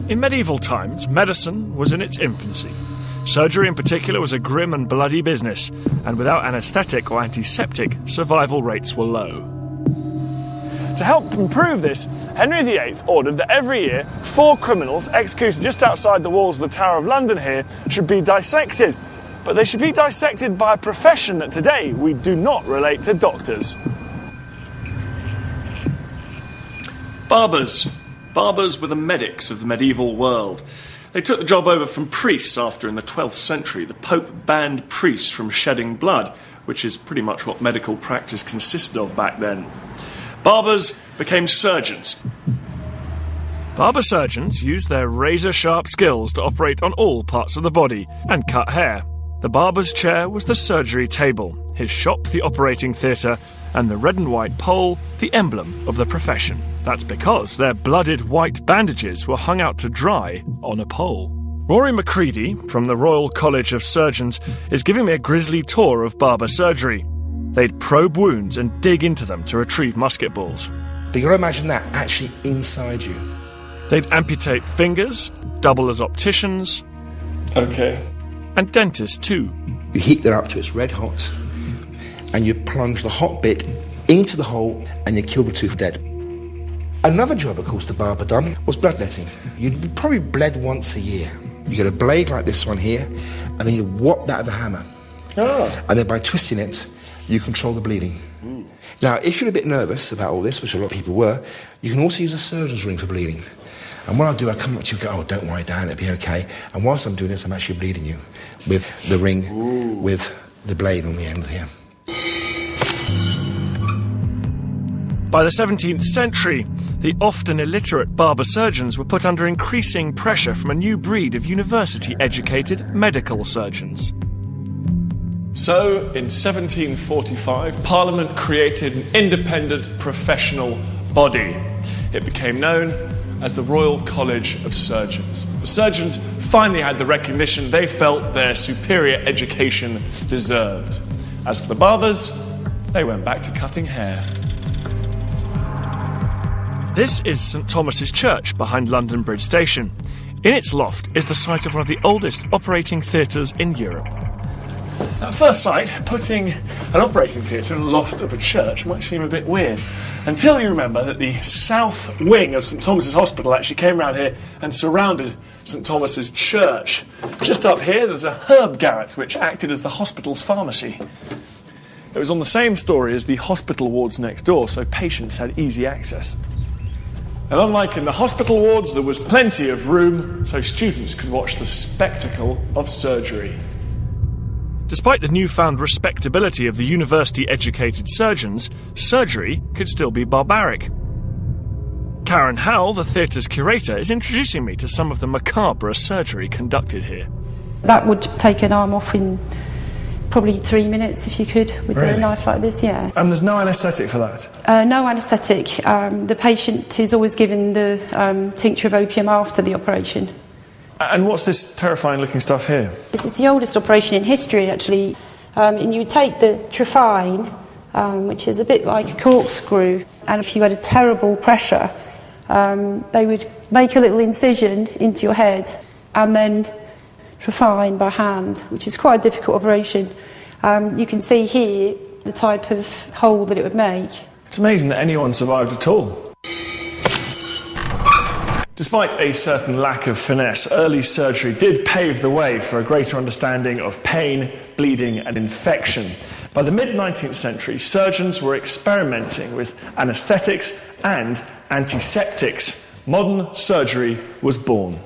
In medieval times, medicine was in its infancy. Surgery in particular was a grim and bloody business, and without anaesthetic or antiseptic, survival rates were low. To help improve this, Henry VIII ordered that every year 4 criminals executed just outside the walls of the Tower of London here should be dissected. But they should be dissected by a profession that today we do not relate to doctors. Barbers. Barbers were the medics of the medieval world. They took the job over from priests after, in the 12th century, the Pope banned priests from shedding blood, which is pretty much what medical practice consisted of back then. Barbers became surgeons. Barber surgeons used their razor-sharp skills to operate on all parts of the body and cut hair. The barber's chair was the surgery table, his shop the operating theatre, and the red and white pole the emblem of the profession. That's because their blooded white bandages were hung out to dry on a pole. Rory Macready, from the Royal College of Surgeons, is giving me a grisly tour of barber surgery. They'd probe wounds and dig into them to retrieve musket balls. But you've got to imagine that actually inside you. They'd amputate fingers, double as opticians. Okay. And dentists too. You heat that up to its red hot, and you plunge the hot bit into the hole, and you kill the tooth dead. Another job, of course, the barber done was bloodletting. You'd probably bled once a year. You get a blade like this one here, and then you whop that with a hammer. Oh. And then by twisting it, you control the bleeding. Now, if you're a bit nervous about all this, which a lot of people were, you can also use a surgeon's ring for bleeding. And what I'll do, I'll come up to you and go, oh, don't worry, Dan, it'll be okay. And whilst I'm doing this, I'm actually bleeding you with the ring, with the blade on the end here. By the 17th century, the often illiterate barber surgeons were put under increasing pressure from a new breed of university-educated medical surgeons. So, in 1745, Parliament created an independent professional body. It became known as the Royal College of Surgeons. The surgeons finally had the recognition they felt their superior education deserved. As for the barbers, they went back to cutting hair. This is St Thomas's Church behind London Bridge Station. In its loft is the site of one of the oldest operating theatres in Europe. At first sight, putting an operating theatre in the loft of a church might seem a bit weird, until you remember that the south wing of St Thomas's Hospital actually came around here and surrounded St Thomas's Church. Just up here there's a herb garret which acted as the hospital's pharmacy. It was on the same story as the hospital wards next door, so patients had easy access. And unlike in the hospital wards, there was plenty of room so students could watch the spectacle of surgery. Despite the newfound respectability of the university-educated surgeons, surgery could still be barbaric. Karen Howell, the theatre's curator, is introducing me to some of the macabre surgery conducted here. That would take an arm off in probably 3 minutes if you could, with a knife like this, yeah. And there's no anaesthetic for that? No anaesthetic. The patient is always given the tincture of opium after the operation. And what's this terrifying looking stuff here? This is the oldest operation in history, actually. And you would take the trephine, which is a bit like a corkscrew, and if you had a terrible pressure, they would make a little incision into your head and then trephine by hand, which is quite a difficult operation. You can see here the type of hole that it would make. It's amazing that anyone survived at all. Despite a certain lack of finesse, early surgery did pave the way for a greater understanding of pain, bleeding and infection. By the mid-19th century, surgeons were experimenting with anaesthetics and antiseptics. Modern surgery was born.